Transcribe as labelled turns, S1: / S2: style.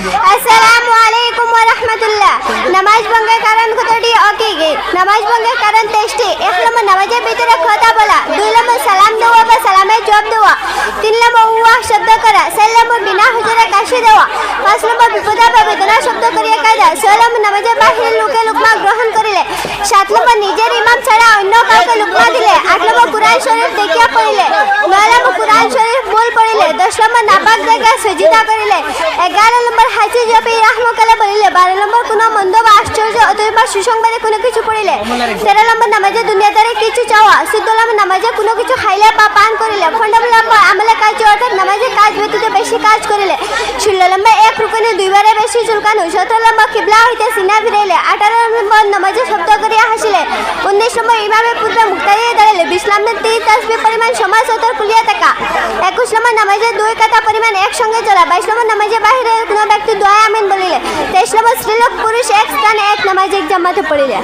S1: আসসালামু আলাইকুম ওয়া রাহমাতুল্লাহ। নামাজ ভঙ্গের কারণ কতটি ও কি কি? নামাজ ভঙ্গের কারণ 23টি। 1 নম্বর নামাজের ভিতরে কথা বলা, 2 নম্বর সালাম দেওয়া বা সালামের জবাব দেওয়া, 3 নম্বর ওয়াহ শব্দ করা, 4 নম্বর বিনা হুজুরে কাশি দেওয়া, 5 নম্বর বিপদে বা বেদনা শব্দ করিয়া কায়দা, 6 নম্বর নামাজের বাহিরে লোকে লুকমা গ্রহণ করিলে, 7 নম্বর নিজের ইমাম ছাড়া অন্য কাউকে লুকমা দিলে, 8 নম্বর কুরআন শরীফ দেখিয়া পড়িলে, 9 নম্বর কুরআন শরীফ ভুল পড়িলে, 10 নম্বর নাপাক জায়গায় সজিদা করিলে, 11 নম্বর হাজি জপি রাহমাকাল্লাহ বলিলে, 12 নম্বর কোনো মন্দ বা আশ্চর্য অথবা সুসংবাদে কোনো কিছু পড়িলে, 13 নম্বর নামাজে দুনিয়াদারে কিছু চাওয়া, 14 নম্বর নামাজে কোনো কিছু খাইলে বা পান করিলে, 15 নম্বর আমলে কাজ অর্থাৎ নামাজে কাজ ব্যতীত বেশি কাজ করিলে, 16 নম্বর এক রুকুনে দুইবারে বেশি চুলকানো, 17 নম্বর কিবলা হইতে সিনা ফিরাইলে, 18 নম্বর নামাজে শব্দ করিয়া হাসিলে, 19 নম্বর ইমামের পূর্বে মুক্তারিয়ে দাঁড়াইলে, 20 নম্বর 3 তাসবিহ পরিমাণ সমাজ অতর কুলিয়া থাকা, 21 নম্বর নামাজে 2 কাতা পরিমাণ একসঙ্গে চলা, 22 নম্বর নামাজে বাহিরে কোনো ব্যক্তি দোয়া আমিন বলিলে, 23 নম্বর স্ত্রীলোক পুরুষ এক স্থানে এক নামাজে এক জামাতে পড়িলে।